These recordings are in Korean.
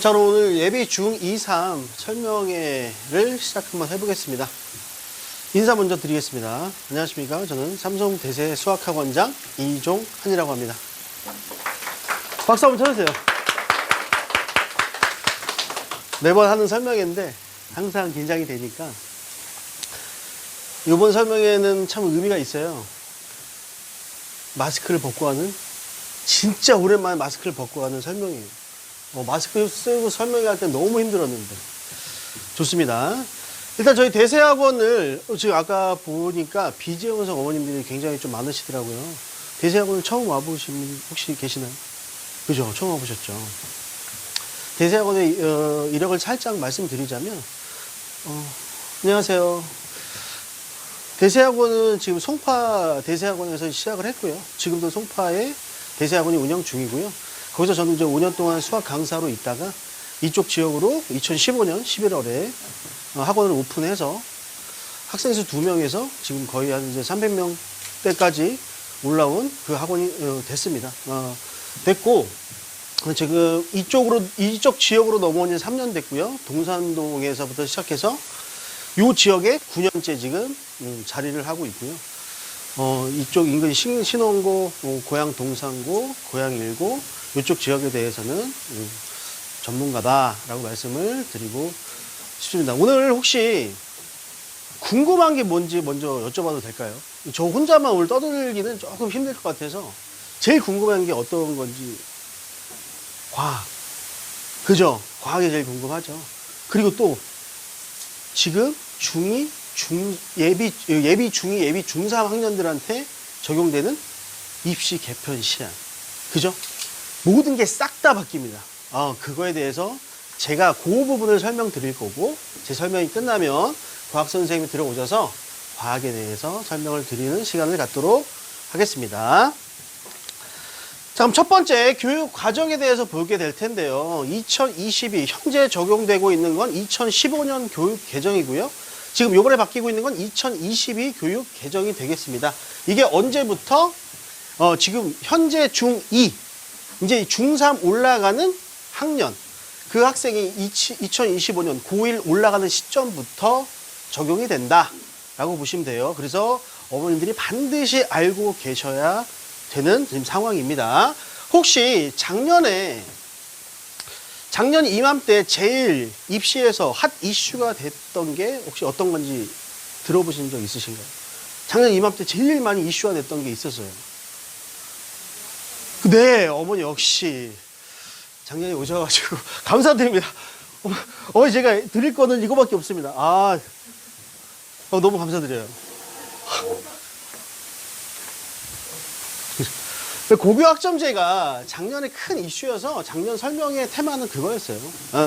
자, 오늘 예비 중2, 3 설명회를 시작 한번 해보겠습니다. 인사 먼저 드리겠습니다. 안녕하십니까. 저는 삼성대세 수학학원장 이종한이라고 합니다. 박수 한번 쳐주세요. 매번 하는 설명회인데 항상 긴장이 되니까 이번 설명회는 참 의미가 있어요. 마스크를 벗고 하는, 진짜 오랜만에 마스크를 벗고 하는 설명회예요. 마스크 쓰고 설명할 때 너무 힘들었는데. 좋습니다. 일단 저희 대세학원을 지금 아까 보니까 비재원석 어머님들이 굉장히 좀 많으시더라고요. 대세학원을 처음 와보신 분 혹시 계시나요? 그죠? 처음 와보셨죠. 대세학원의 이력을 살짝 말씀드리자면, 안녕하세요. 대세학원은 지금 송파 대세학원에서 시작을 했고요. 지금도 송파에 대세학원이 운영 중이고요. 거기서 저는 이제 5년 동안 수학 강사로 있다가 이쪽 지역으로 2015년 11월에 학원을 오픈해서 학생 수 2명에서 지금 거의 한 이제 300명대까지 올라온 그 학원이 됐습니다. 됐고, 지금 이쪽 지역으로 넘어온 지 3년 됐고요. 동산동에서부터 시작해서 이 지역에 9년째 지금 자리를 하고 있고요. 이쪽 인근 신원고, 고양 동산고, 고양 일고, 이쪽 지역에 대해서는 전문가다라고 말씀을 드리고 싶습니다. 오늘 혹시 궁금한 게 뭔지 먼저 여쭤봐도 될까요? 저 혼자만 오늘 떠들기는 조금 힘들 것 같아서 제일 궁금한 게 어떤 건지. 과학. 그죠? 과학이 제일 궁금하죠. 그리고 또 지금 예비 중2, 예비 중3 학년들한테 적용되는 입시 개편 시한. 그죠? 모든 게 싹 다 바뀝니다. 그거에 대해서 제가 그 부분을 설명드릴 거고, 제 설명이 끝나면 과학 선생님이 들어오셔서 과학에 대해서 설명을 드리는 시간을 갖도록 하겠습니다. 자, 그럼 첫 번째 교육 과정에 대해서 보게 될 텐데요. 2022 현재 적용되고 있는 건 2015년 교육 개정이고요. 지금 요번에 바뀌고 있는 건 2022 교육 개정이 되겠습니다. 이게 언제부터 지금 현재 중2, 이제 중3 올라가는 학년, 그 학생이 2025년 고1 올라가는 시점부터 적용이 된다라고 보시면 돼요. 그래서 어머님들이 반드시 알고 계셔야 되는 지금 상황입니다. 혹시 작년 이맘때 제일 입시에서 핫 이슈가 됐던 게 혹시 어떤 건지 들어보신 적 있으신가요? 작년 이맘때 제일 많이 이슈가 됐던 게 있었어요. 네, 어머니 역시 작년에 오셔가지고 감사드립니다. 어머니 제가 드릴 거는 이거밖에 없습니다. 너무 감사드려요. 고교학점제가 작년에 큰 이슈여서 작년 설명의 테마는 그거였어요.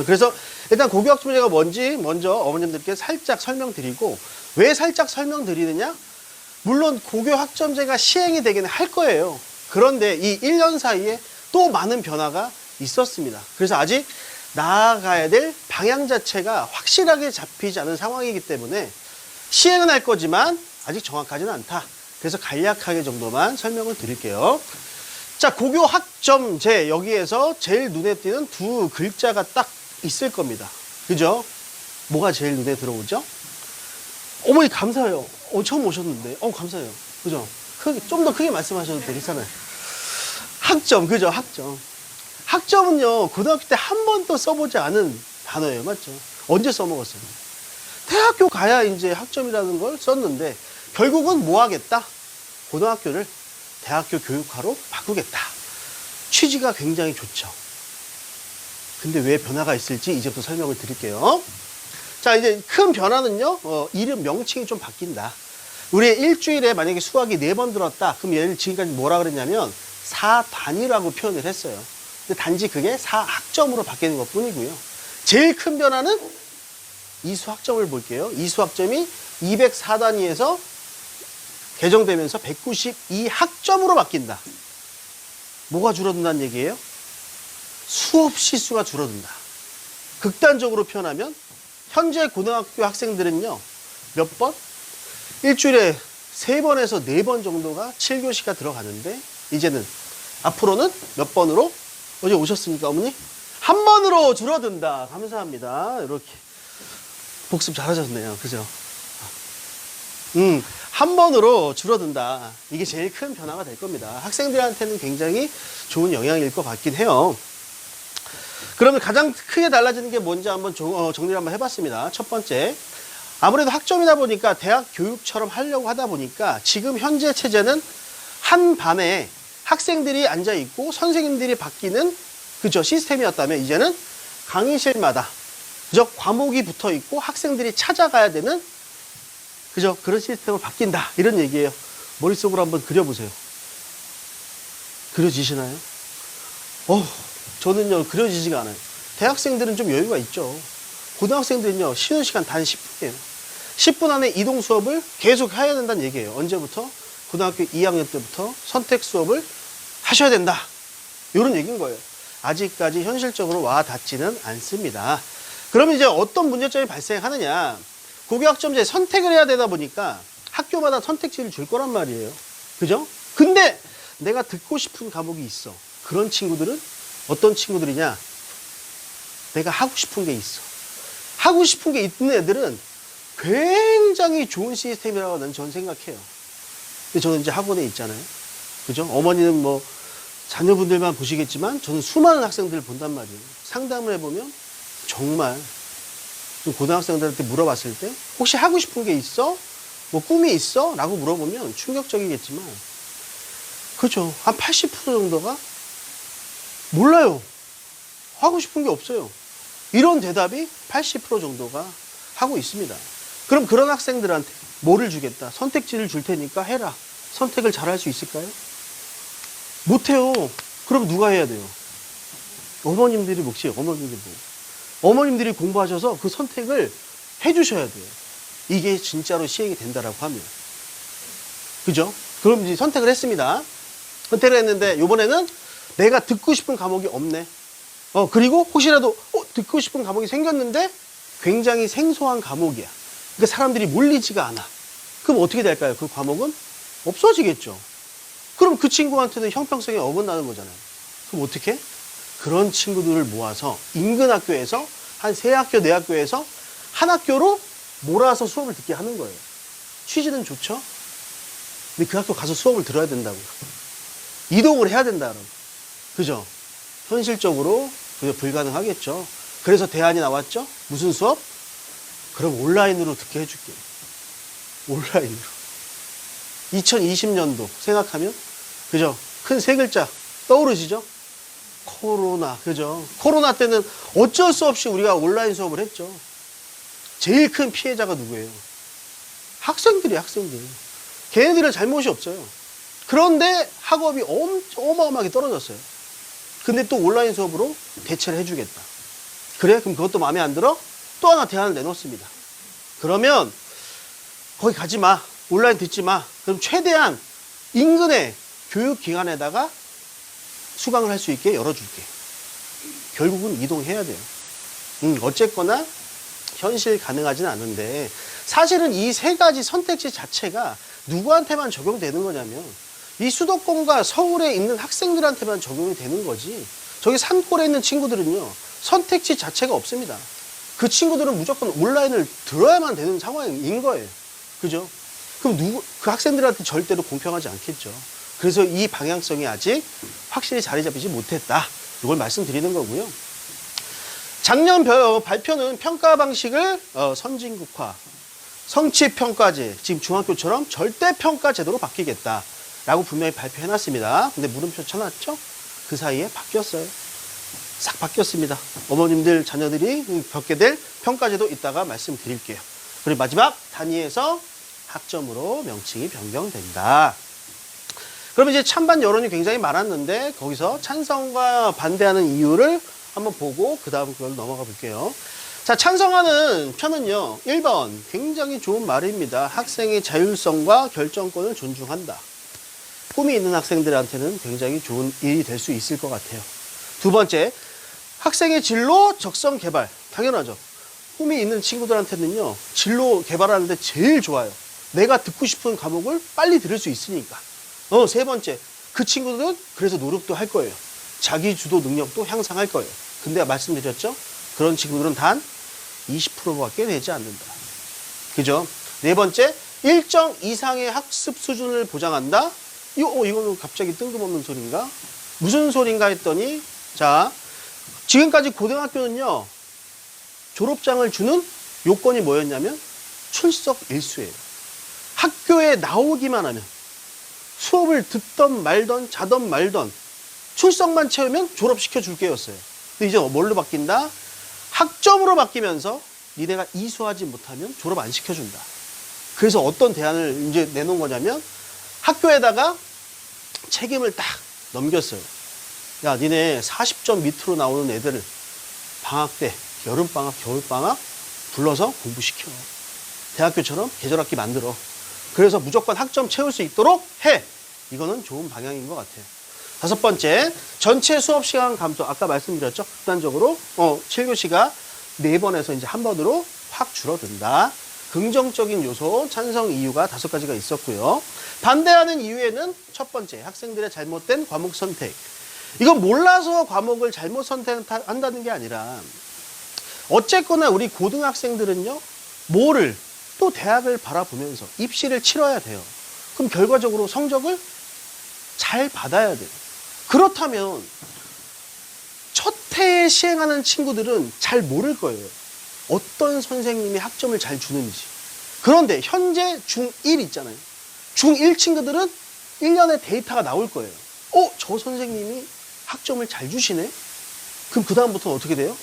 그래서 일단 고교학점제가 뭔지 먼저 어머님들께 살짝 설명드리고, 왜 살짝 설명드리느냐? 물론 고교학점제가 시행이 되긴 할 거예요. 그런데 이 1년 사이에 또 많은 변화가 있었습니다. 그래서 아직 나아가야 될 방향 자체가 확실하게 잡히지 않은 상황이기 때문에 시행은 할 거지만 아직 정확하지는 않다. 그래서 간략하게 정도만 설명을 드릴게요. 자, 고교학점제, 여기에서 제일 눈에 띄는 두 글자가 딱 있을 겁니다. 그죠? 뭐가 제일 눈에 들어오죠? 어머니 감사해요. 처음 오셨는데. 감사해요. 그죠? 좀 더 크게 말씀하셔도 되잖아요. 학점, 그죠? 학점. 학점은요, 고등학교 때 한 번도 써보지 않은 단어예요. 맞죠? 언제 써먹었어요? 대학교 가야 이제 학점이라는 걸 썼는데, 결국은 뭐 하겠다? 고등학교를 대학교 교육화로 바꾸겠다. 취지가 굉장히 좋죠. 근데 왜 변화가 있을지 이제부터 설명을 드릴게요. 자, 이제 큰 변화는요, 이름 명칭이 좀 바뀐다. 우리 일주일에 만약에 수학이 4번 들었다. 그럼 얘를 지금까지 뭐라 그랬냐면 4단위라고 표현을 했어요. 근데 단지 그게 4학점으로 바뀌는 것 뿐이고요. 제일 큰 변화는 이수학점을 볼게요. 이수학점이 204단위에서 개정되면서 192학점으로 바뀐다. 뭐가 줄어든다는 얘기예요? 수업 시수가 줄어든다. 극단적으로 표현하면 현재 고등학교 학생들은요, 몇 번? 일주일에 3번에서 4번 정도가 7교시가 들어가는데, 이제는 앞으로는 몇 번으로? 어제 오셨습니까, 어머니? 한 번으로 줄어든다. 감사합니다. 이렇게. 복습 잘하셨네요. 그죠? 한 번으로 줄어든다. 이게 제일 큰 변화가 될 겁니다. 학생들한테는 굉장히 좋은 영향일 것 같긴 해요. 그러면 가장 크게 달라지는 게 뭔지 한번 정리를 한번 해봤습니다. 첫 번째, 아무래도 학점이다 보니까 대학 교육처럼 하려고 하다 보니까 지금 현재 체제는 한 반에 학생들이 앉아있고 선생님들이 바뀌는 그죠 시스템이었다면 이제는 강의실마다 그죠 과목이 붙어있고 학생들이 찾아가야 되는 그죠 그런 시스템으로 바뀐다 이런 얘기예요. 머릿속으로 한번 그려보세요. 그려지시나요? 저는요 그려지지가 않아요. 대학생들은 좀 여유가 있죠. 고등학생들은요 쉬는 시간 단 10분이에요. 10분 안에 이동 수업을 계속 해야 된다는 얘기예요. 언제부터? 고등학교 2학년 때부터 선택 수업을 하셔야 된다. 이런 얘기인 거예요. 아직까지 현실적으로 와 닿지는 않습니다. 그러면 이제 어떤 문제점이 발생하느냐. 고교학점제 선택을 해야 되다 보니까 학교마다 선택지를 줄 거란 말이에요. 그죠? 근데 내가 듣고 싶은 과목이 있어. 그런 친구들은 어떤 친구들이냐? 내가 하고 싶은 게 있어. 하고 싶은 게 있는 애들은 굉장히 좋은 시스템이라고 저는 생각해요. 근데 저는 이제 학원에 있잖아요. 그죠? 어머니는 뭐 자녀분들만 보시겠지만 저는 수많은 학생들을 본단 말이에요. 상담을 해보면 정말 좀 고등학생들한테 물어봤을 때 혹시 하고 싶은 게 있어? 뭐 꿈이 있어? 라고 물어보면 충격적이겠지만 그죠? 한 80% 정도가 몰라요. 하고 싶은 게 없어요. 이런 대답이 80% 정도가 하고 있습니다. 그럼 그런 학생들한테 뭐를 주겠다? 선택지를 줄 테니까 해라. 선택을 잘 할 수 있을까요? 못해요. 그럼 누가 해야 돼요? 어머님들이 몫이에요. 어머님들이 공부하셔서 그 선택을 해주셔야 돼요. 이게 진짜로 시행이 된다라고 하면. 그죠? 그럼 이제 선택을 했습니다. 선택을 했는데 이번에는 내가 듣고 싶은 과목이 없네. 그리고 혹시라도 듣고 싶은 과목이 생겼는데 굉장히 생소한 과목이야. 그러니까 사람들이 몰리지가 않아. 그럼 어떻게 될까요? 그 과목은 없어지겠죠. 그럼 그 친구한테는 형평성이 어긋나는 거잖아요. 그럼 어떻게? 그런 친구들을 모아서 인근 학교에서 한 3학교, 4학교에서 한 학교로 몰아서 수업을 듣게 하는 거예요. 취지는 좋죠? 근데 그 학교 가서 수업을 들어야 된다고요. 이동을 해야 된다. 그죠? 현실적으로 불가능하겠죠. 그래서 대안이 나왔죠. 무슨 수업? 그럼 온라인으로 듣게 해줄게요. 온라인으로. 2020년도 생각하면 그죠? 큰 세 글자 떠오르시죠? 코로나. 그죠? 코로나 때는 어쩔 수 없이 우리가 온라인 수업을 했죠. 제일 큰 피해자가 누구예요? 학생들이. 걔네들은 잘못이 없어요. 그런데 학업이 어마어마하게 떨어졌어요. 근데 또 온라인 수업으로 대체를 해주겠다. 그래? 그럼 그것도 마음에 안 들어? 또 하나 대안을 내놓습니다. 그러면 거기 가지 마. 온라인 듣지 마. 그럼 최대한 인근의 교육기관에다가 수강을 할 수 있게 열어줄게. 결국은 이동해야 돼요. 어쨌거나 현실 가능하지는 않은데 사실은 이 3가지 선택지 자체가 누구한테만 적용되는 거냐면 이 수도권과 서울에 있는 학생들한테만 적용이 되는 거지 저기 산골에 있는 친구들은요 선택지 자체가 없습니다. 그 친구들은 무조건 온라인을 들어야만 되는 상황인 거예요. 그죠? 그럼 그 학생들한테 절대로 공평하지 않겠죠. 그래서 이 방향성이 아직 확실히 자리 잡히지 못했다. 이걸 말씀드리는 거고요. 작년 발표는 평가 방식을 선진국화, 성취평가제, 지금 중학교처럼 절대평가 제도로 바뀌겠다라고 분명히 발표해놨습니다. 근데 물음표 쳐놨죠? 그 사이에 바뀌었어요. 싹 바뀌었습니다. 어머님들, 자녀들이 겪게 될 평가제도 이따가 말씀드릴게요. 그리고 마지막 단위에서 학점으로 명칭이 변경된다. 그러면 이제 찬반 여론이 굉장히 많았는데 거기서 찬성과 반대하는 이유를 한번 보고 그 다음 그걸 넘어가 볼게요. 자, 찬성하는 편은요. 1번 굉장히 좋은 말입니다. 학생의 자율성과 결정권을 존중한다. 꿈이 있는 학생들한테는 굉장히 좋은 일이 될 수 있을 것 같아요. 두 번째, 학생의 진로 적성 개발. 당연하죠. 꿈이 있는 친구들한테는요. 진로 개발하는데 제일 좋아요. 내가 듣고 싶은 과목을 빨리 들을 수 있으니까. 세 번째, 그 친구들은 그래서 노력도 할 거예요. 자기 주도 능력도 향상할 거예요. 근데 말씀드렸죠? 그런 친구들은 단 20%밖에 되지 않는다. 그죠? 네 번째, 일정 이상의 학습 수준을 보장한다. 이거는 갑자기 뜬금없는 소리인가? 무슨 소린가 했더니, 자, 지금까지 고등학교는요, 졸업장을 주는 요건이 뭐였냐면 출석 일수예요. 학교에 나오기만 하면, 수업을 듣던 말던 자던 말던 출석만 채우면 졸업시켜 줄게였어요. 근데 이제 뭘로 바뀐다? 학점으로 바뀌면서 니네가 이수하지 못하면 졸업 안 시켜준다. 그래서 어떤 대안을 이제 내놓은 거냐면 학교에다가 책임을 딱 넘겼어요. 야, 니네 40점 밑으로 나오는 애들을 방학 때, 여름방학, 겨울방학 불러서 공부시켜. 대학교처럼 계절학기 만들어. 그래서 무조건 학점 채울 수 있도록 해. 이거는 좋은 방향인 것 같아요. 다섯 번째, 전체 수업 시간 감소. 아까 말씀드렸죠? 극단적으로 7교시가 4번에서 이제 한 번으로 확 줄어든다. 긍정적인 요소, 찬성 이유가 5가지가 있었고요. 반대하는 이유에는 첫 번째, 학생들의 잘못된 과목 선택. 이건 몰라서 과목을 잘못 선택한다는 게 아니라 어쨌거나 우리 고등학생들은요, 뭐를 또 대학을 바라보면서 입시를 치러야 돼요. 그럼 결과적으로 성적을 잘 받아야 돼요. 그렇다면 첫 해에 시행하는 친구들은 잘 모를 거예요. 어떤 선생님이 학점을 잘 주는지. 그런데 현재 중1 있잖아요. 중1 친구들은 1년에 데이터가 나올 거예요. 저 선생님이 학점을 잘 주시네? 그럼 그 다음부터는 어떻게 돼요?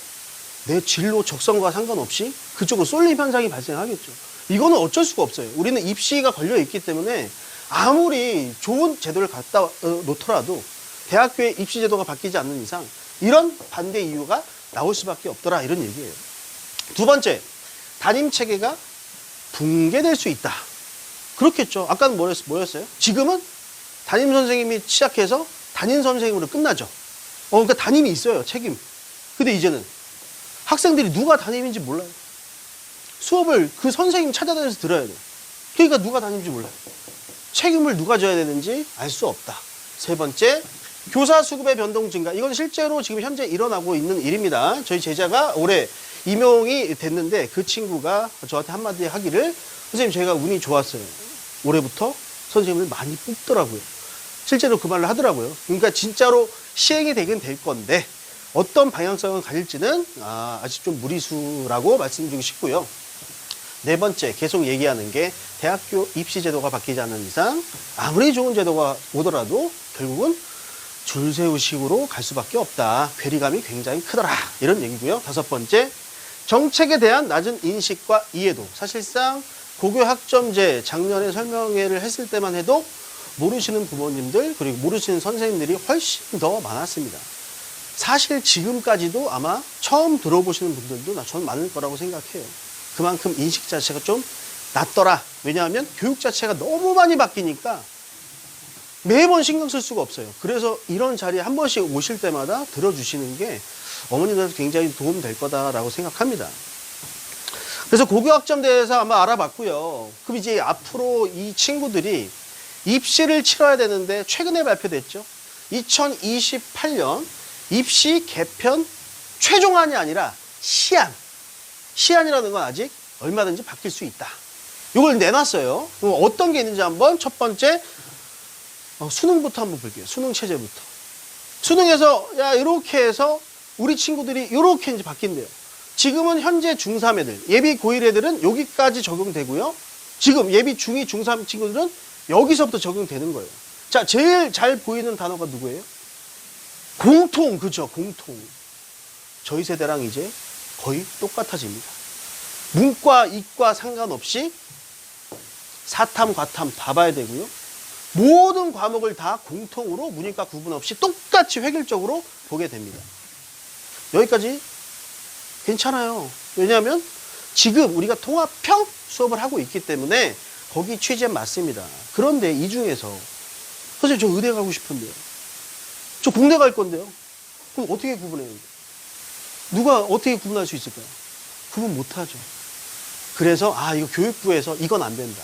내 진로 적성과 상관없이 그쪽으로 쏠림 현상이 발생하겠죠. 이거는 어쩔 수가 없어요. 우리는 입시가 걸려 있기 때문에 아무리 좋은 제도를 갖다 놓더라도 대학교의 입시 제도가 바뀌지 않는 이상 이런 반대 이유가 나올 수밖에 없더라, 이런 얘기예요. 두 번째, 담임 체계가 붕괴될 수 있다. 그렇겠죠. 아까는 뭐였어요? 지금은 담임 선생님이 시작해서 담임 선생님으로 끝나죠. 그러니까 담임이 있어요, 책임. 근데 이제는 학생들이 누가 담임인지 몰라요. 수업을 그 선생님 찾아다녀서 들어야 돼요. 그러니까 누가 담임인지 몰라요. 책임을 누가 져야 되는지 알 수 없다. 세 번째, 교사 수급의 변동 증가. 이건 실제로 지금 현재 일어나고 있는 일입니다. 저희 제자가 올해 임용이 됐는데 그 친구가 저한테 한마디 하기를, 선생님 제가 운이 좋았어요. 올해부터 선생님을 많이 뽑더라고요. 실제로 그 말을 하더라고요. 그러니까 진짜로 시행이 되긴 될 건데 어떤 방향성을 가질지는 아직 좀 무리수라고 말씀드리고 싶고요. 네 번째, 계속 얘기하는 게 대학교 입시 제도가 바뀌지 않는 이상 아무리 좋은 제도가 오더라도 결국은 줄 세우식으로 갈 수밖에 없다. 괴리감이 굉장히 크더라. 이런 얘기고요. 다섯 번째, 정책에 대한 낮은 인식과 이해도. 사실상 고교 학점제 작년에 설명회를 했을 때만 해도 모르시는 부모님들 그리고 모르시는 선생님들이 훨씬 더 많았습니다. 사실 지금까지도 아마 처음 들어보시는 분들도 저는 많을 거라고 생각해요. 그만큼 인식 자체가 좀 낮더라. 왜냐하면 교육 자체가 너무 많이 바뀌니까 매번 신경 쓸 수가 없어요. 그래서 이런 자리에 한 번씩 오실 때마다 들어주시는 게 어머님들한테 굉장히 도움 될 거다라고 생각합니다. 그래서 고교 학점대에서 아마 알아봤고요. 그럼 이제 앞으로 이 친구들이 입시를 치러야 되는데 최근에 발표됐죠. 2028년 입시 개편 최종안이 아니라 시안. 시안이라는 건 아직 얼마든지 바뀔 수 있다. 이걸 내놨어요. 그럼 어떤 게 있는지 한번 첫 번째 수능부터 한번 볼게요. 수능 체제부터. 수능에서 이렇게 해서 우리 친구들이 이렇게 이제 바뀐대요. 지금은 현재 중3 애들, 예비 고1 애들은 여기까지 적용되고요. 지금 예비 중2, 중3 친구들은 여기서부터 적용되는 거예요. 자, 제일 잘 보이는 단어가 누구예요? 공통, 그죠? 공통. 저희 세대랑 이제 거의 똑같아집니다. 문과, 이과 상관없이 사탐, 과탐 다 봐야 되고요. 모든 과목을 다 공통으로 문이과 구분 없이 똑같이 획일적으로 보게 됩니다. 여기까지 괜찮아요. 왜냐하면 지금 우리가 통합형 수업을 하고 있기 때문에 거기 취지에 맞습니다. 그런데 이 중에서 선생님 저 의대 가고 싶은데요. 저 공대 갈 건데요. 그럼 어떻게 구분해요? 누가 어떻게 구분할 수 있을까요? 구분 못하죠. 그래서 이거 교육부에서 이건 안 된다.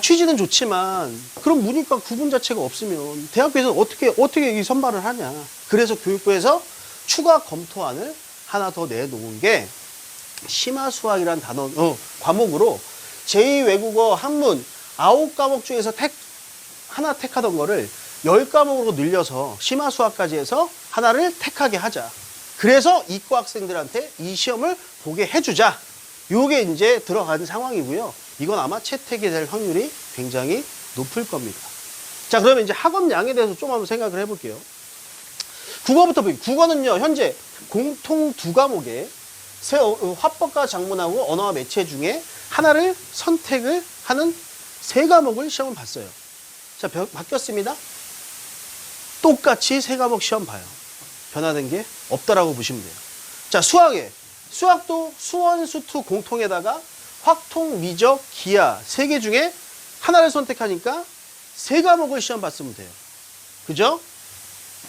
취지는 좋지만 그럼 문이과 구분 자체가 없으면 대학교에서 어떻게 이 선발을 하냐. 그래서 교육부에서 추가 검토안을 하나 더 내놓은 게 심화수학이란 과목으로 제2외국어 한문 9과목 중에서 하나 택하던 거를 10과목으로 늘려서 심화수학까지 해서 하나를 택하게 하자. 그래서 이과 학생들한테 이 시험을 보게 해주자. 요게 이제 들어간 상황이고요. 이건 아마 채택이 될 확률이 굉장히 높을 겁니다. 자, 그러면 이제 학업량에 대해서 좀 한번 생각을 해볼게요. 국어부터 볼게요. 국어는요, 현재 공통 2과목에 화법과 작문하고 언어와 매체 중에 하나를 선택을 하는 3과목을 시험을 봤어요. 자, 바뀌었습니다. 똑같이 3과목 시험 봐요. 변화된 게 없다라고 보시면 돼요. 자, 수학도 수원, 수투 공통에다가 확통, 미적, 기하 3개 중에 하나를 선택하니까 3과목을 시험 봤으면 돼요. 그죠?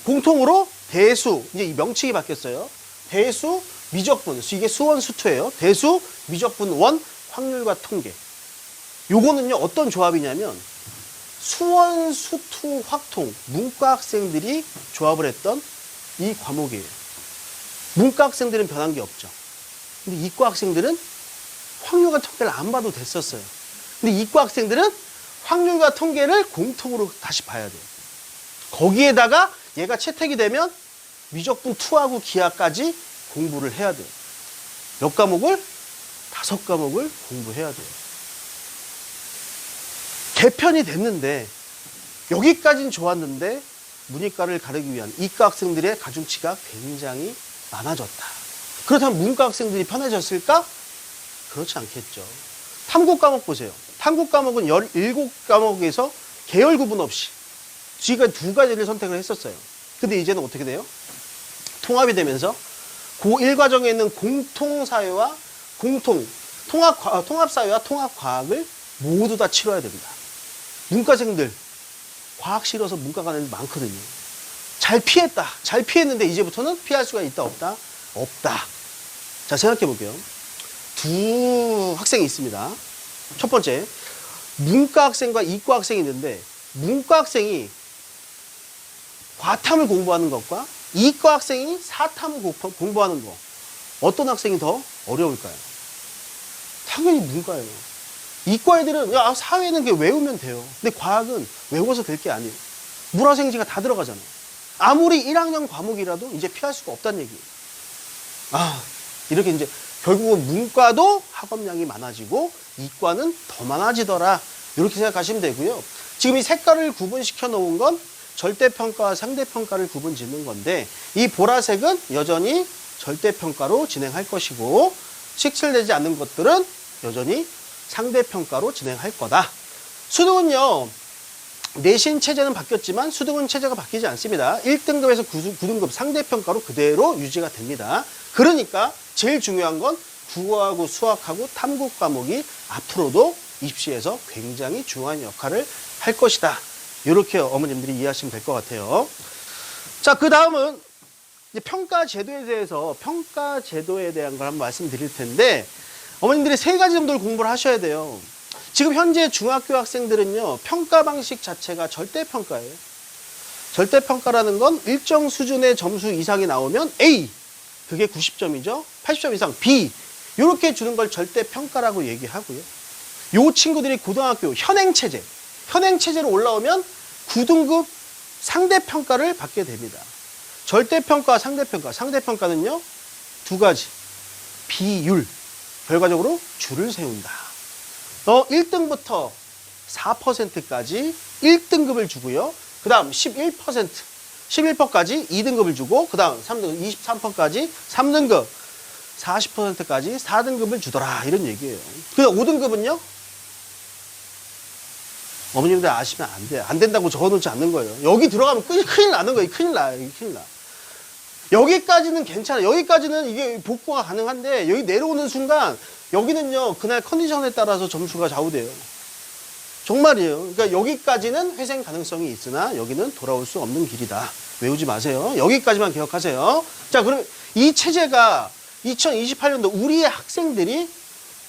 공통으로 대수, 이제 이 명칭이 바뀌었어요. 대수, 미적분, 이게 수원, 수투예요. 대수, 미적분, 원, 확률과 통계. 요거는요, 어떤 조합이냐면 수원, 수투, 확통, 문과 학생들이 조합을 했던 이 과목이에요. 문과 학생들은 변한 게 없죠. 근데 이과 학생들은 확률과 통계를 안 봐도 됐었어요. 근데 이과 학생들은 확률과 통계를 공통으로 다시 봐야 돼요. 거기에다가 얘가 채택이 되면 미적분 2하고 기하까지 공부를 해야 돼요. 몇 과목을? 5과목을 공부해야 돼요. 개편이 됐는데 여기까지는 좋았는데 문이과를 가르기 위한 이과 학생들의 가중치가 굉장히 많아졌다. 그렇다면 문과 학생들이 편해졌을까? 그렇지 않겠죠. 탐구 과목 보세요. 탐구 과목은 17과목에서 계열 구분 없이 지금까지 2가지를 선택을 했었어요. 근데 이제는 어떻게 돼요? 통합이 되면서 고1 과정에 있는 공통사회와 통합사회와 통합과학을 모두 다 치러야 됩니다. 문과생들 과학 싫어서 문과 가는 애들 많거든요. 잘 피했는데 이제부터는 피할 수가 있다 없다? 없다. 자, 생각해 볼게요. 2 학생이 있습니다. 첫 번째, 문과 학생과 이과 학생이 있는데 문과 학생이 과탐을 공부하는 것과 이과 학생이 사탐을 공부하는 거, 어떤 학생이 더 어려울까요? 당연히 문과예요. 이과 애들은 사회는 그냥 외우면 돼요. 근데 과학은 외워서 될 게 아니에요. 물화생지가 다 들어가잖아요. 아무리 1학년 과목이라도 이제 피할 수가 없다는 얘기예요. 이렇게 이제 결국은 문과도 학업량이 많아지고 이과는 더 많아지더라. 이렇게 생각하시면 되고요. 지금 이 색깔을 구분시켜 놓은 건 절대평가와 상대평가를 구분 짓는 건데 이 보라색은 여전히 절대평가로 진행할 것이고 색칠되지 않는 것들은 여전히 상대평가로 진행할 거다. 수능은요, 내신 체제는 바뀌었지만 수능은 체제가 바뀌지 않습니다. 1등급에서 9등급 상대평가로 그대로 유지가 됩니다. 그러니까 제일 중요한 건 국어하고 수학하고 탐구 과목이 앞으로도 입시에서 굉장히 중요한 역할을 할 것이다. 이렇게 어머님들이 이해하시면 될 것 같아요. 자, 그 다음은 이제 평가 제도에 대한 걸 한번 말씀드릴 텐데 어머님들이 3가지 정도를 공부를 하셔야 돼요. 지금 현재 중학교 학생들은요, 평가 방식 자체가 절대평가예요. 절대평가라는 건 일정 수준의 점수 이상이 나오면 A, 그게 90점이죠. 80점 이상 B, 이렇게 주는 걸 절대평가라고 얘기하고요. 요 친구들이 고등학교 현행체제로 올라오면 9등급 상대평가를 받게 됩니다. 절대평가와 상대평가는요, 2가지. 비율, 결과적으로 줄을 세운다. 1등부터 4%까지 1등급을 주고요. 그 다음 11%까지 2등급을 주고, 그 다음 3등급 23%까지 3등급, 40%까지 4등급을 주더라. 이런 얘기예요. 그 5등급은요? 어머님들 아시면 안 돼요. 안 된다고 적어놓지 않는 거예요. 여기 들어가면 큰일 나는 거예요. 큰일 나. 여기까지는 괜찮아요. 여기까지는 이게 복구가 가능한데 여기 내려오는 순간 여기는요, 그날 컨디션에 따라서 점수가 좌우돼요. 정말이에요. 그러니까 여기까지는 회생 가능성이 있으나 여기는 돌아올 수 없는 길이다. 외우지 마세요. 여기까지만 기억하세요. 자, 그럼 이 체제가 2028년도 우리의 학생들이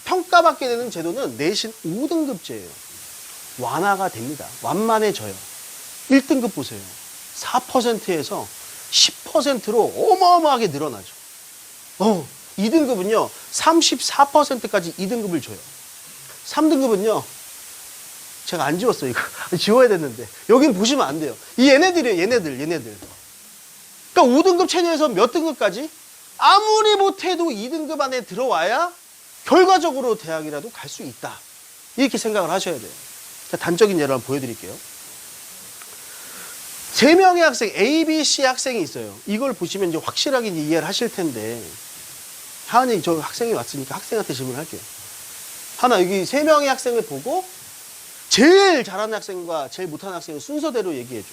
평가받게 되는 제도는 내신 5등급제예요. 완화가 됩니다. 완만해져요. 1등급 보세요. 4%에서 10%로 어마어마하게 늘어나죠. 2등급은요, 34%까지 2등급을 줘요. 3등급은요, 제가 안 지웠어요, 이거. 지워야 됐는데. 여긴 보시면 안 돼요. 얘네들이에요, 얘네들. 그러니까 5등급 체제에서 몇 등급까지? 아무리 못해도 2등급 안에 들어와야 결과적으로 대학이라도 갈 수 있다. 이렇게 생각을 하셔야 돼요. 자, 단적인 예를 한번 보여드릴게요. 3명의 학생, A, B, C 학생이 있어요. 이걸 보시면 이제 확실하게 이제 이해를 하실 텐데, 하은이 저 학생이 왔으니까 학생한테 질문할게요. 하나, 여기 3명의 학생을 보고 제일 잘하는 학생과 제일 못하는 학생을 순서대로 얘기해줘.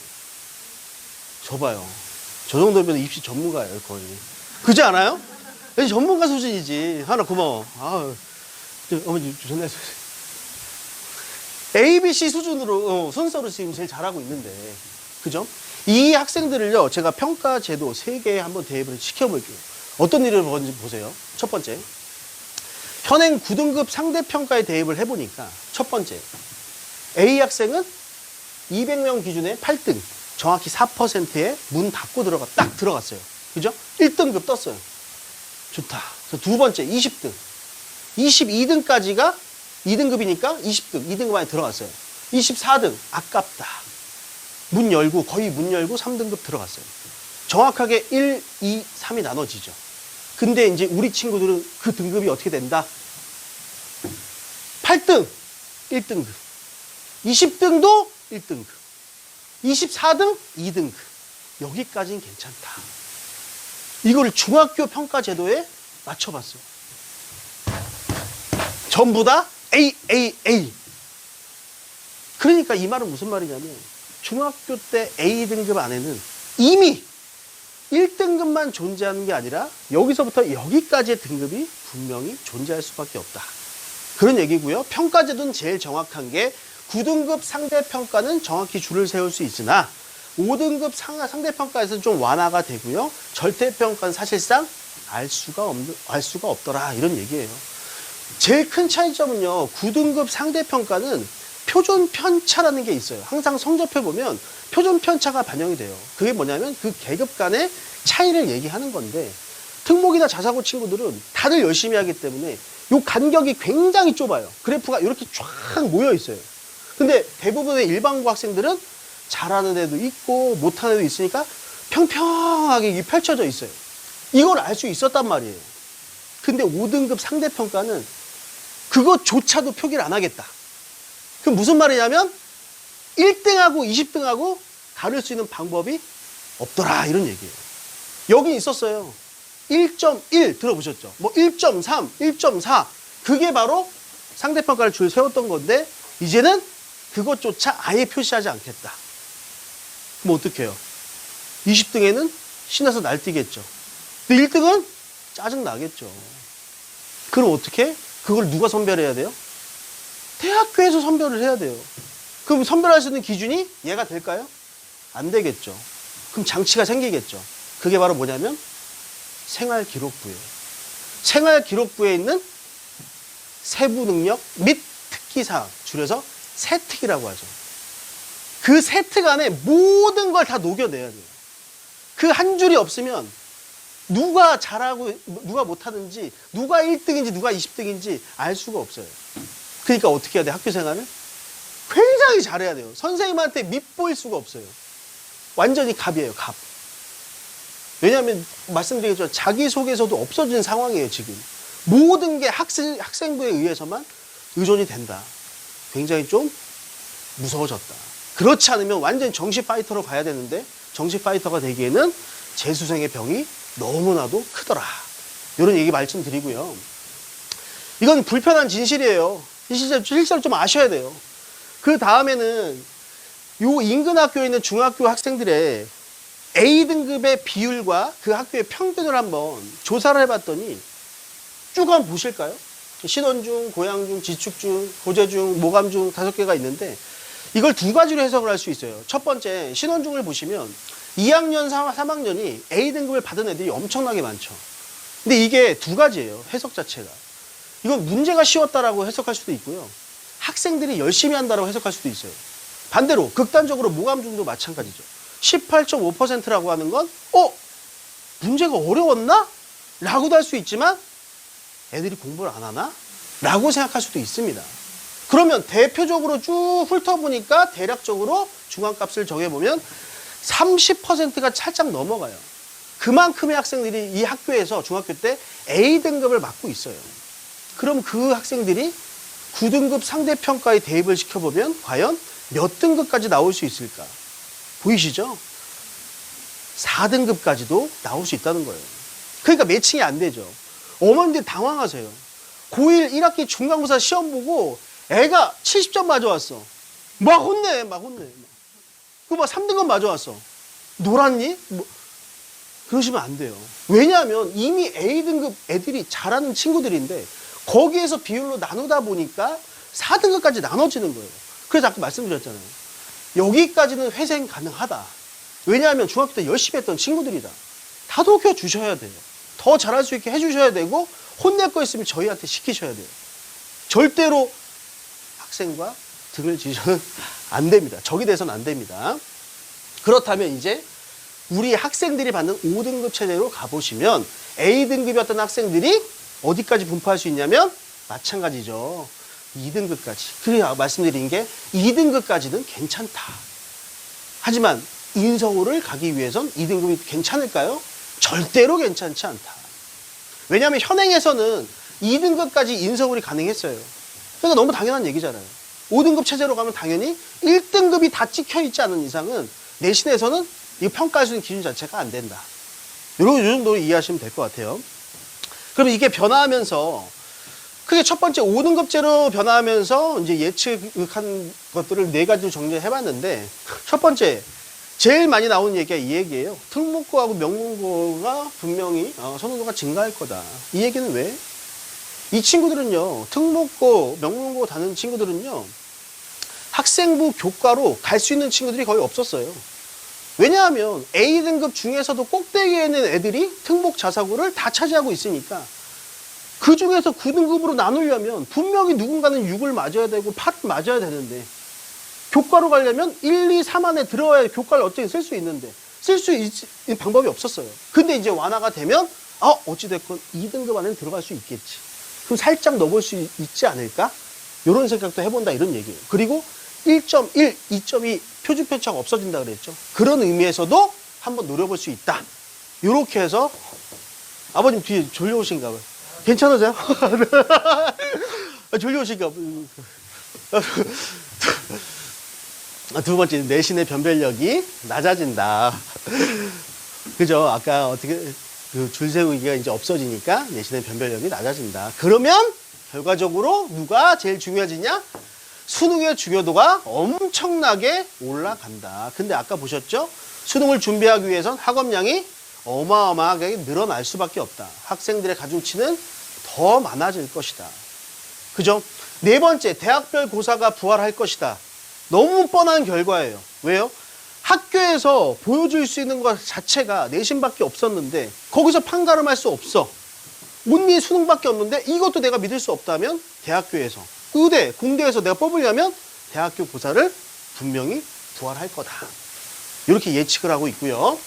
저 봐요. 저 정도면 입시 전문가예요, 거의. 그지 않아요? 전문가 수준이지. 하나 고마워. 어머니 전화해서. A, B, C 수준으로 순서로 지금 제일 잘하고 있는데, 그죠? 이 학생들을요, 제가 평가 제도 3개에 한번 대입을 시켜볼게요. 어떤 일을 먼저 보세요. 첫 번째, 현행 9등급 상대평가에 대입을 해보니까 첫 번째, A 학생은 200명 기준에 8등, 정확히 4%에 문 닫고 딱 들어갔어요. 그죠? 1등급 떴어요. 좋다. 그래서 두 번째, 20등. 22등까지가 2등급이니까 20등, 2등급 안에 들어갔어요. 24등, 아깝다. 문 열고, 거의 문 열고 3등급 들어갔어요. 정확하게 1, 2, 3이 나눠지죠. 근데 이제 우리 친구들은 그 등급이 어떻게 된다? 8등, 1등급. 20등도 1등급. 24등, 2등급. 여기까지는 괜찮다. 이걸 중학교 평가 제도에 맞춰봤어요. 전부 다 A, A, A. 그러니까 이 말은 무슨 말이냐면, 중학교 때 A등급 안에는 이미 1등급만 존재하는 게 아니라 여기서부터 여기까지의 등급이 분명히 존재할 수밖에 없다. 그런 얘기고요. 평가제도는 제일 정확한 게 9등급 상대평가는 정확히 줄을 세울 수 있으나 5등급 상대평가에서는 좀 완화가 되고요. 절대평가는 사실상 알 수가 없더라. 이런 얘기예요. 제일 큰 차이점은요. 9등급 상대평가는 표준 편차라는 게 있어요. 항상 성적표 보면 표준 편차가 반영이 돼요. 그게 뭐냐면 그 계급 간의 차이를 얘기하는 건데, 특목이나 자사고 친구들은 다들 열심히 하기 때문에 이 간격이 굉장히 좁아요. 그래프가 이렇게 쫙 모여 있어요. 근데 대부분의 일반고 학생들은 잘하는 애도 있고 못하는 애도 있으니까 평평하게 펼쳐져 있어요. 이걸 알 수 있었단 말이에요. 근데 5등급 상대평가는 그것조차도 표기를 안 하겠다. 그럼 무슨 말이냐면 1등하고 20등하고 다룰 수 있는 방법이 없더라, 이런 얘기예요. 여기 있었어요. 1.1 들어보셨죠? 뭐 1.3, 1.4 그게 바로 상대평가를 줄 세웠던 건데, 이제는 그것조차 아예 표시하지 않겠다. 그럼 어떡해요? 20등에는 신나서 날뛰겠죠. 근데 1등은 짜증나겠죠. 그럼 어떻게? 그걸 누가 선별해야 돼요? 대학교에서 선별을 해야 돼요. 그럼 선별할 수 있는 기준이 얘가 될까요? 안 되겠죠. 그럼 장치가 생기겠죠. 그게 바로 뭐냐면 생활기록부예요. 생활기록부에 있는 세부 능력 및 특기사항, 줄여서 세특이라고 하죠. 그 세특 안에 모든 걸 다 녹여내야 돼요. 그 한 줄이 없으면 누가 잘하고 누가 못하는지, 누가 1등인지 누가 20등인지 알 수가 없어요. 그러니까 어떻게 해야 돼? 학교 생활을 굉장히 잘해야 돼요. 선생님한테 밉보일 수가 없어요. 완전히 갑이에요, 갑. 왜냐하면 말씀드리겠지만 자기소개서도 없어진 상황이에요, 지금. 모든 게 학생부에 의해서만 의존이 된다. 굉장히 좀 무서워졌다. 그렇지 않으면 완전 정시 파이터로 가야 되는데, 정시 파이터가 되기에는 재수생의 병이 너무나도 크더라. 이런 얘기 말씀드리고요. 이건 불편한 진실이에요. 실제로 좀 아셔야 돼요. 그 다음에는 요 인근 학교에 있는 중학교 학생들의 A등급의 비율과 그 학교의 평균을 한번 조사를 해봤더니 쭉 한번 보실까요? 신원중, 고양중, 지축중, 고재중, 모감중 5개가 있는데, 이걸 두 가지로 해석을 할 수 있어요. 첫 번째, 신원중을 보시면 2학년, 3학년이 A등급을 받은 애들이 엄청나게 많죠. 근데 이게 두 가지예요, 해석 자체가. 이건 문제가 쉬웠다라고 해석할 수도 있고요. 학생들이 열심히 한다라고 해석할 수도 있어요. 반대로 극단적으로 모감중도 마찬가지죠. 18.5%라고 하는 건 문제가 어려웠나? 라고도 할 수 있지만 애들이 공부를 안 하나? 라고 생각할 수도 있습니다. 그러면 대표적으로 쭉 훑어보니까 대략적으로 중간값을 정해보면 30%가 살짝 넘어가요. 그만큼의 학생들이 이 학교에서 중학교 때 A등급을 맡고 있어요. 그럼 그 학생들이 9등급 상대평가에 대입을 시켜보면 과연 몇 등급까지 나올 수 있을까? 보이시죠? 4등급까지도 나올 수 있다는 거예요. 그러니까 매칭이 안 되죠. 어머님들 당황하세요. 고1 1학기 중간고사 시험 보고 애가 70점 맞아왔어. 막 혼내. 그 막 3등급 맞아왔어. 놀았니? 그러시면 안 돼요. 왜냐하면 이미 A등급 애들이 잘하는 친구들인데 거기에서 비율로 나누다 보니까 4등급까지 나눠지는 거예요. 그래서 아까 말씀드렸잖아요. 여기까지는 회생 가능하다. 왜냐하면 중학교 때 열심히 했던 친구들이다. 다독여 주셔야 돼요. 더 잘할 수 있게 해주셔야 되고 혼낼 거 있으면 저희한테 시키셔야 돼요. 절대로 학생과 등을 지셔는 안 됩니다. 적이 돼서는 안 됩니다. 그렇다면 이제 우리 학생들이 받는 5등급 체제로 가보시면 A등급이었던 학생들이 어디까지 분포할 수 있냐면 마찬가지죠. 2등급까지. 그래야 말씀드린 게 2등급까지는 괜찮다. 하지만 인서울을 가기 위해선 2등급이 괜찮을까요? 절대로 괜찮지 않다. 왜냐하면 현행에서는 2등급까지 인서울이 가능했어요. 그러니까 너무 당연한 얘기잖아요. 5등급 체제로 가면 당연히 1등급이 다 찍혀있지 않은 이상은 내신에서는 이 평가할 수 있는 기준 자체가 안 된다. 이 정도로 이해하시면 될 것 같아요. 그럼 이게 변화하면서 크게 첫 번째 5등급제로 변화하면서 이제 예측한 것들을 4가지로 정리해봤는데 첫 번째 제일 많이 나오는 얘기가 이 얘기예요. 특목고하고 명문고가 분명히 선호도가 증가할 거다. 이 얘기는 왜? 이 친구들은요. 특목고, 명문고 다니는 친구들은요. 학생부 교과로 갈 수 있는 친구들이 거의 없었어요. 왜냐하면 A등급 중에서도 꼭대기에 있는 애들이 특목 자사고를 다 차지하고 있으니까 그 중에서 9등급으로 나누려면 분명히 누군가는 6을 맞아야 되고 8을 맞아야 되는데 교과로 가려면 1, 2, 3 안에 들어와야 교과를 어떻게 쓸 수 있는데 쓸 수 있는 방법이 없었어요. 근데 이제 완화가 되면 어찌됐건 2등급 안에 들어갈 수 있겠지. 그럼 살짝 넣어볼 수 있지 않을까? 이런 생각도 해본다 이런 얘기예요. 그리고 1.1, 2.2 표준 편차가 없어진다 그랬죠. 그런 의미에서도 한번 노려볼 수 있다. 이렇게 해서 아버님 뒤에 졸려오신가 봐요. 괜찮으세요? 졸려오신가 봐요. 두 번째, 내신의 변별력이 낮아진다. 그죠? 아까 어떻게 줄 세우기가 이제 없어지니까 내신의 변별력이 낮아진다. 그러면 결과적으로 누가 제일 중요해지냐? 수능의 중요도가 엄청나게 올라간다. 근데 아까 보셨죠? 수능을 준비하기 위해선 학업량이 어마어마하게 늘어날 수밖에 없다. 학생들의 가중치는 더 많아질 것이다. 그죠? 네 번째, 대학별 고사가 부활할 것이다. 너무 뻔한 결과예요. 왜요? 학교에서 보여줄 수 있는 것 자체가 내신밖에 없었는데 거기서 판가름할 수 없어. 온리 수능밖에 없는데 이것도 내가 믿을 수 없다면 대학교에서 의대, 공대에서 내가 뽑으려면 대학교 고사를 분명히 부활할 거다. 이렇게 예측을 하고 있고요.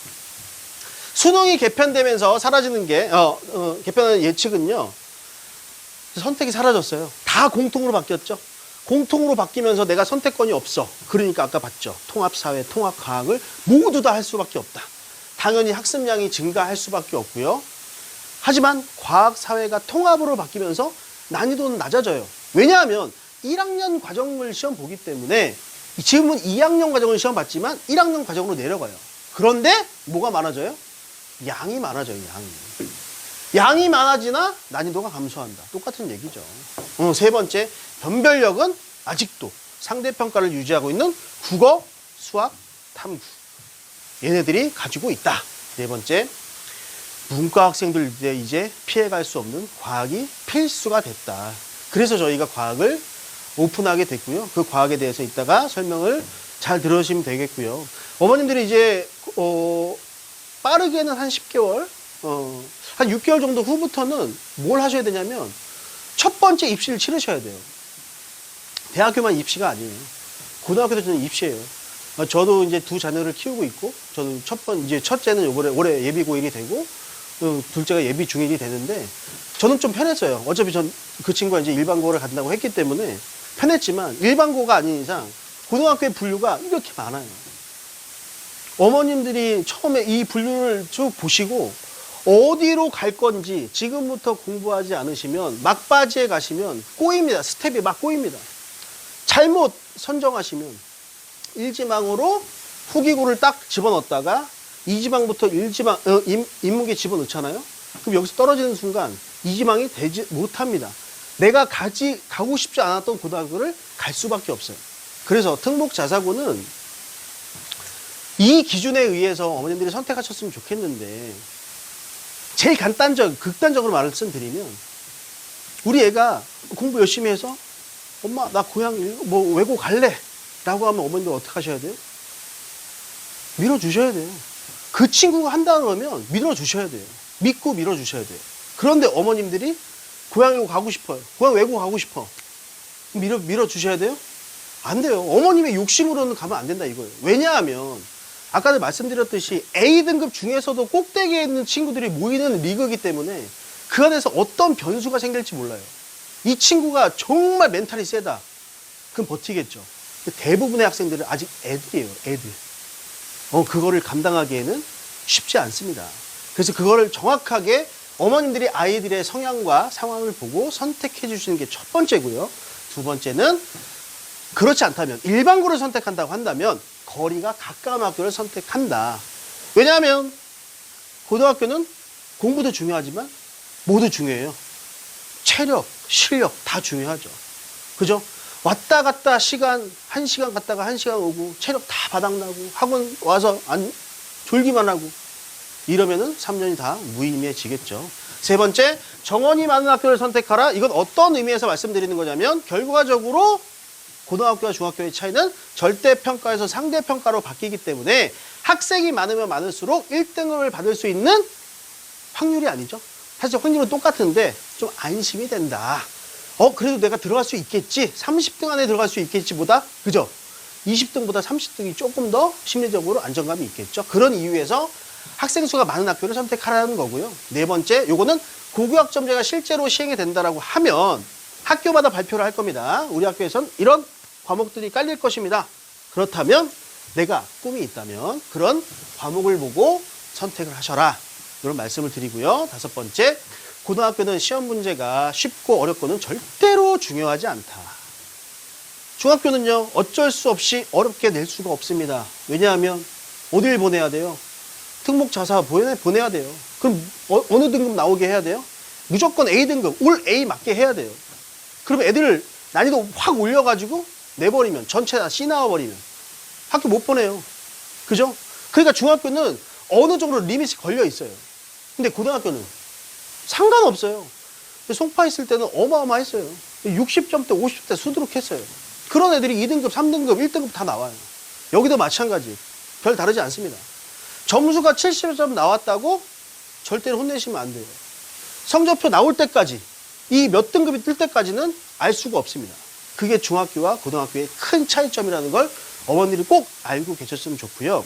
수능이 개편되면서 사라지는 게 개편하는 예측은요. 선택이 사라졌어요. 다 공통으로 바뀌었죠. 공통으로 바뀌면서 내가 선택권이 없어. 그러니까 아까 봤죠. 통합사회, 통합과학을 모두 다 할 수밖에 없다. 당연히 학습량이 증가할 수밖에 없고요. 하지만 과학사회가 통합으로 바뀌면서 난이도는 낮아져요. 왜냐하면 1학년 과정을 시험 보기 때문에 지금은 2학년 과정을 시험 봤지만 1학년 과정으로 내려가요. 그런데 뭐가 많아져요? 양이 많아져요. 양이 많아지나 난이도가 감소한다. 똑같은 얘기죠. 세 번째, 변별력은 아직도 상대평가를 유지하고 있는 국어, 수학, 탐구. 얘네들이 가지고 있다. 네 번째, 문과 학생들 이제 피해갈 수 없는 과학이 필수가 됐다. 그래서 저희가 과학을 오픈하게 됐고요. 그 과학에 대해서 이따가 설명을 잘 들으시면 되겠고요. 어머님들이 이제 빠르게는 한 10개월, 한 6개월 정도 후부터는 뭘 하셔야 되냐면 첫 번째 입시를 치르셔야 돼요. 대학교만 입시가 아니에요. 고등학교도 저는 입시예요. 저도 이제 두 자녀를 키우고 있고, 저는 이제 첫째는 올해 예비 고1이 되고, 둘째가 예비 중1이 되는데, 저는 좀 편했어요. 어차피 그 친구가 이제 일반고를 간다고 했기 때문에 편했지만, 일반고가 아닌 이상, 고등학교의 분류가 이렇게 많아요. 어머님들이 처음에 이 분류를 쭉 보시고, 어디로 갈 건지 지금부터 공부하지 않으시면 막바지에 가시면 꼬입니다. 스텝이 막 꼬입니다. 잘못 선정하시면 1지망으로 후기고를 딱 집어넣었다가 2지망부터 인문계 집어넣잖아요. 그럼 여기서 떨어지는 순간 2지망이 되지 못합니다. 내가 가고 싶지 않았던 고등학교를 갈 수밖에 없어요. 그래서 특목자사고는 이 기준에 의해서 어머님들이 선택하셨으면 좋겠는데, 제일 극단적으로 말씀드리면, 우리 애가 공부 열심히 해서 엄마 나 고향 외고 갈래 라고 하면 어머님들 어떻게 하셔야 돼요? 밀어주셔야 돼요. 그 친구가 한다 그러면 밀어주셔야 돼요. 믿고 밀어주셔야 돼요. 그런데 어머님들이 고향 외고 가고 싶어요. 고향 외고 가고 싶어. 밀어주셔야 돼요? 안 돼요. 어머님의 욕심으로는 가면 안 된다 이거예요. 왜냐하면 아까도 말씀드렸듯이 A등급 중에서도 꼭대기에 있는 친구들이 모이는 리그이기 때문에 그 안에서 어떤 변수가 생길지 몰라요. 이 친구가 정말 멘탈이 세다. 그럼 버티겠죠. 대부분의 학생들은 아직 애들이에요. 애들. 그거를 감당하기에는 쉽지 않습니다. 그래서 그거를 정확하게 어머님들이 아이들의 성향과 상황을 보고 선택해 주시는 게 첫 번째고요. 두 번째는 그렇지 않다면 일반고를 선택한다고 한다면 거리가 가까운 학교를 선택한다. 왜냐하면 고등학교는 공부도 중요하지만 모두 중요해요. 체력, 실력 다 중요하죠. 그죠? 왔다 갔다 1시간 갔다가 1시간 오고 체력 다 바닥나고 학원 와서 졸기만 하고 이러면은 3년이 다 무의미해지겠죠. 세 번째, 정원이 많은 학교를 선택하라. 이건 어떤 의미에서 말씀드리는 거냐면 결과적으로 고등학교와 중학교의 차이는 절대평가에서 상대평가로 바뀌기 때문에 학생이 많으면 많을수록 1등을 받을 수 있는 확률이 아니죠. 사실 확률은 똑같은데 좀 안심이 된다. 그래도 내가 들어갈 수 있겠지. 30등 안에 들어갈 수 있겠지 보다. 그죠? 20등보다 30등이 조금 더 심리적으로 안정감이 있겠죠. 그런 이유에서 학생 수가 많은 학교를 선택하라는 거고요. 네 번째, 요거는 고교학점제가 실제로 시행이 된다라고 하면 학교마다 발표를 할 겁니다. 우리 학교에선 이런 과목들이 깔릴 것입니다. 그렇다면 내가 꿈이 있다면 그런 과목을 보고 선택을 하셔라. 이런 말씀을 드리고요. 다섯 번째, 고등학교는 시험 문제가 쉽고 어렵고는 절대로 중요하지 않다. 중학교는요, 어쩔 수 없이 어렵게 낼 수가 없습니다. 왜냐하면 어딜 보내야 돼요? 특목자사 보내야 돼요. 그럼 어느 등급 나오게 해야 돼요? 무조건 A등급, 올 A 맞게 해야 돼요. 그럼 애들 난이도 확 올려가지고 내버리면, 전체 다 C 나와버리면 학교 못 보내요. 그죠? 그러니까 중학교는 어느 정도 리밋이 걸려 있어요. 근데 고등학교는 상관없어요. 송파 있을 때는 어마어마했어요. 60점대, 50대 수두룩했어요. 그런 애들이 2등급, 3등급, 1등급 다 나와요. 여기도 마찬가지. 별 다르지 않습니다. 점수가 70점 나왔다고 절대로 혼내시면 안 돼요. 성적표 나올 때까지, 이 몇 등급이 뜰 때까지는 알 수가 없습니다. 그게 중학교와 고등학교의 큰 차이점이라는 걸 어머니들이 꼭 알고 계셨으면 좋고요.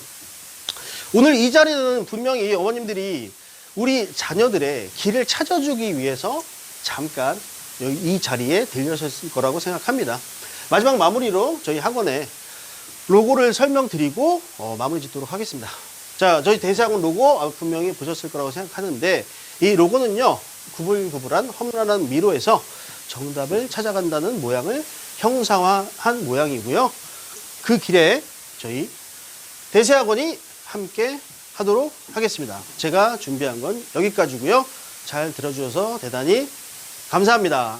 오늘 이 자리는 분명히 어머님들이 우리 자녀들의 길을 찾아주기 위해서 잠깐 이 자리에 들려셨을 거라고 생각합니다. 마지막 마무리로 저희 학원의 로고를 설명드리고 마무리 짓도록 하겠습니다. 자, 저희 대세학원 로고 분명히 보셨을 거라고 생각하는데, 이 로고는요, 구불구불한 험난한 미로에서 정답을 찾아간다는 모양을 형상화한 모양이고요. 그 길에 저희 대세학원이 함께 하도록 하겠습니다. 제가 준비한 건 여기까지고요. 잘 들어주셔서 대단히 감사합니다.